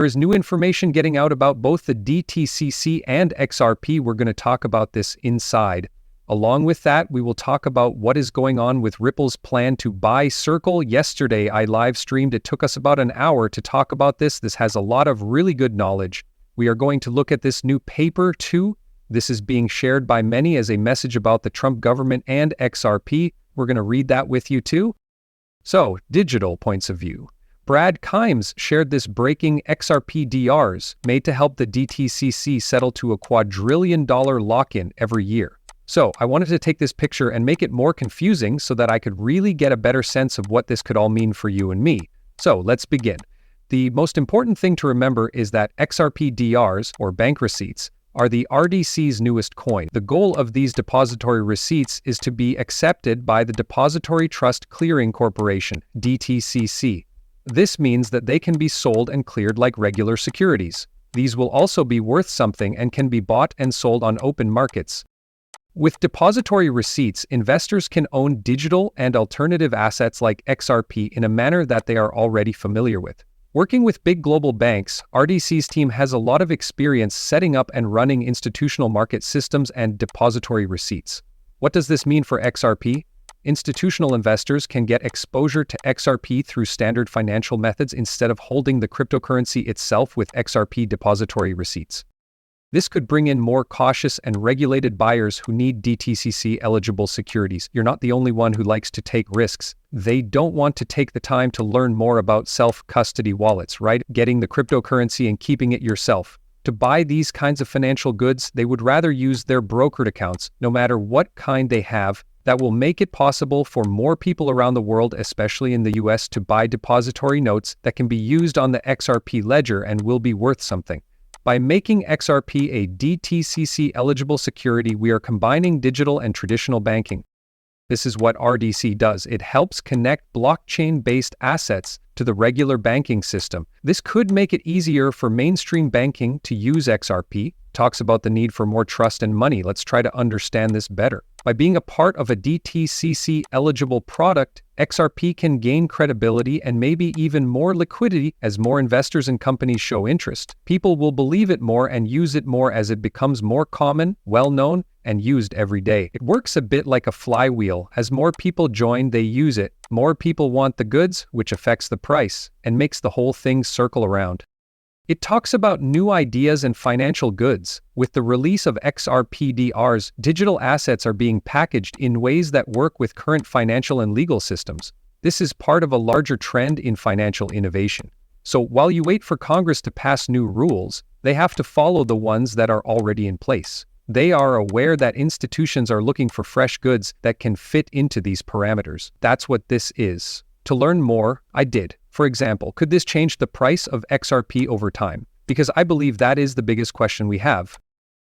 There is new information getting out about both the DTCC and XRP. We're going to talk about this inside. Along with that, we will talk about what is going on with Ripple's plan to buy Circle. Yesterday, I live streamed. It took us about an hour to talk about this. This has a lot of really good knowledge. We are going to look at this new paper too. This is being shared by many as a message about the Trump government and XRP. We're going to read that with you too. So, digital points of view. Brad Kimes shared this breaking XRP DRs made to help the DTCC settle to a quadrillion-dollar lock-in every year. So, I wanted to take this picture and make it more confusing so that I could really get a better sense of what this could all mean for you and me. So, let's begin. The most important thing to remember is that XRP DRs, or bank receipts, are the RDC's newest coin. The goal of these depository receipts is to be accepted by the Depository Trust Clearing Corporation, DTCC. This means that they can be sold and cleared like regular securities. These will also be worth something and can be bought and sold on open markets. With depository receipts, investors can own digital and alternative assets like XRP in a manner that they are already familiar with. Working with big global banks, RDC's team has a lot of experience setting up and running institutional market systems and depository receipts. What does this mean for XRP? Institutional investors can get exposure to XRP through standard financial methods instead of holding the cryptocurrency itself with XRP depository receipts. This could bring in more cautious and regulated buyers who need DTCC-eligible securities. You're not the only one who likes to take risks. They don't want to take the time to learn more about self-custody wallets, right? Getting the cryptocurrency and keeping it yourself. To buy these kinds of financial goods, they would rather use their brokered accounts, no matter what kind they have. That will make it possible for more people around the world, especially in the US, to buy depository notes that can be used on the XRP ledger and will be worth something. By making XRP a DTCC-eligible security, we are combining digital and traditional banking. This is what RDC does. It helps connect blockchain-based assets to the regular banking system. This could make it easier for mainstream banking to use XRP. Talks about the need for more trust and money. Let's try to understand this better. By being a part of a DTCC-eligible product, XRP can gain credibility and maybe even more liquidity as more investors and companies show interest. People will believe it more and use it more as it becomes more common, well-known, and used every day. It works a bit like a flywheel. As more people join, they use it. More people want the goods, which affects the price, and makes the whole thing circle around. It talks about new ideas and financial goods. With the release of XRPDRs, digital assets are being packaged in ways that work with current financial and legal systems. This is part of a larger trend in financial innovation. So while you wait for Congress to pass new rules, they have to follow the ones that are already in place. They are aware that institutions are looking for fresh goods that can fit into these parameters. That's what this is. To learn more, I did. For example, could this change the price of XRP over time? Because I believe that is the biggest question we have.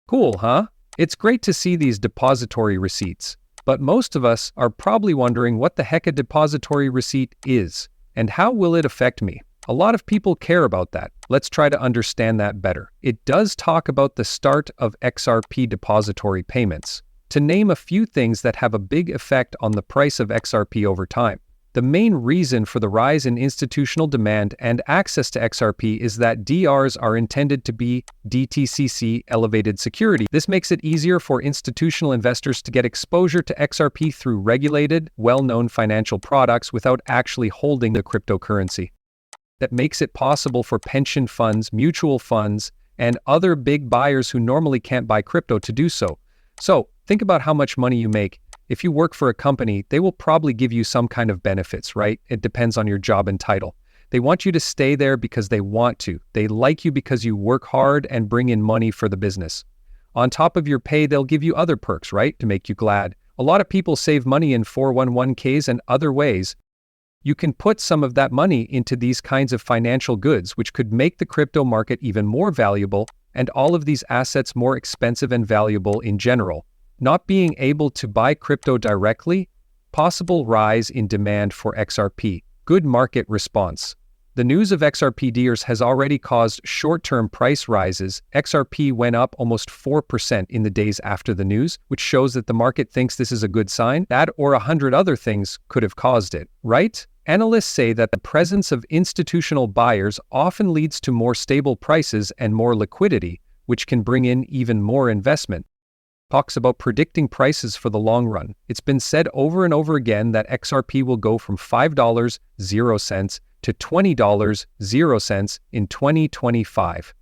Cool, huh? It's great to see these depository receipts, but most of us are probably wondering what the heck a depository receipt is, and how will it affect me? A lot of people care about that. Let's try to understand that better. It does talk about the start of XRP depository payments. To name a few things that have a big effect on the price of XRP over time. The main reason for the rise in institutional demand and access to XRP is that DRs are intended to be DTCC elevated security. This makes it easier for institutional investors to get exposure to XRP through regulated, well-known financial products without actually holding the cryptocurrency. That makes it possible for pension funds, mutual funds, and other big buyers who normally can't buy crypto to do so. So, think about how much money you make. If you work for a company, they will probably give you some kind of benefits, right? It depends on your job and title. They want you to stay there because they want to. They like you because you work hard and bring in money for the business. On top of your pay, they'll give you other perks, right? To make you glad. A lot of people save money in 401ks and other ways. You can put some of that money into these kinds of financial goods, which could make the crypto market even more valuable and all of these assets more expensive and valuable in general. Not being able to buy crypto directly, possible rise in demand for XRP, good market response. The news of XRP DRs has already caused short-term price rises. XRP went up almost 4% in the days after the news, which shows that the market thinks this is a good sign. That or 100 other things could have caused it, right? Analysts say that the presence of institutional buyers often leads to more stable prices and more liquidity, which can bring in even more investment. Talks about predicting prices for the long run. It's been said over and over again that XRP will go from $5.00 to $20.00 in 2025.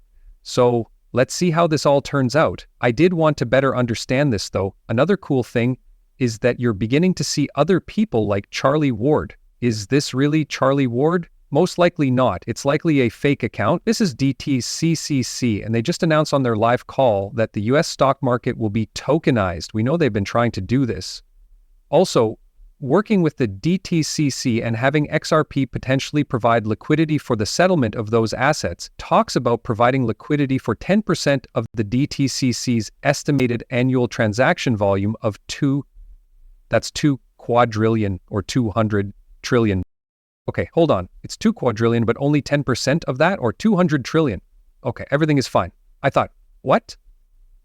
So let's see how this all turns out. I did want to better understand this though. Another cool thing is that you're beginning to see other people like Charlie Ward. Is this really Charlie Ward? Most likely not. It's likely a fake account. This is DTCCC, and they just announced on their live call that the US stock market will be tokenized. We know they've been trying to do this. Also, working with the DTCC and having XRP potentially provide liquidity for the settlement of those assets talks about providing liquidity for 10% of the DTCC's estimated annual transaction volume of 2 quadrillion or 200 trillion. Okay, hold on. It's 2 quadrillion, but only 10% of that, or 200 trillion. Okay, everything is fine. I thought, what?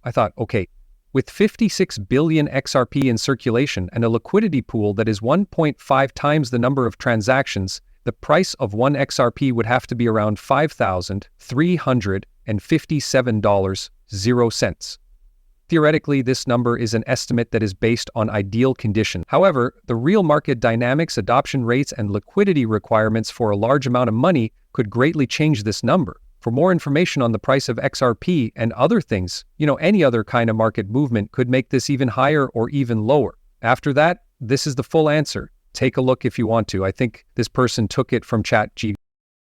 I thought, okay, with 56 billion XRP in circulation and a liquidity pool that is 1.5 times the number of transactions, the price of one XRP would have to be around $5,357.00. Theoretically, this number is an estimate that is based on ideal conditions. However, the real market dynamics, adoption rates, and liquidity requirements for a large amount of money could greatly change this number. For more information on the price of XRP and other things, any other kind of market movement could make this even higher or even lower. After that, this is the full answer. Take a look if you want to. I think this person took it from ChatGPT.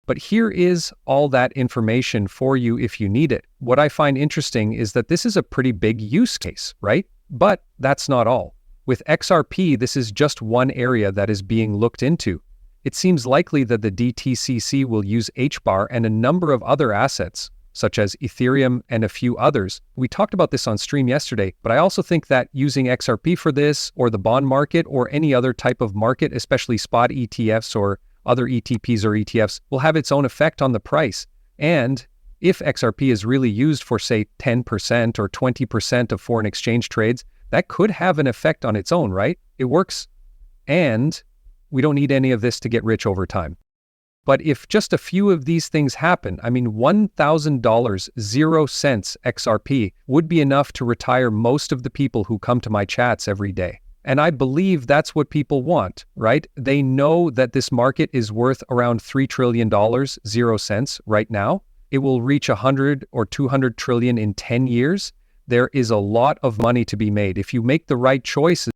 But here is all that information for you if you need it. What I find interesting is that this is a pretty big use case, right? But that's not all. With XRP, this is just one area that is being looked into. It seems likely that the DTCC will use HBAR and a number of other assets, such as Ethereum and a few others. We talked about this on stream yesterday, but I also think that using XRP for this, or the bond market, or any other type of market, especially spot ETFs or other ETPs or ETFs, will have its own effect on the price. And if XRP is really used for, say, 10% or 20% of foreign exchange trades, that could have an effect on its own, right? It works, and we don't need any of this to get rich over time. But if just a few of these things happen, $1,000.00 XRP would be enough to retire most of the people who come to my chats every day. And I believe that's what people want, right? They know that this market is worth around $3 trillion, 0 cents right now. It will reach 100 or 200 trillion in 10 years. There is a lot of money to be made if you make the right choices.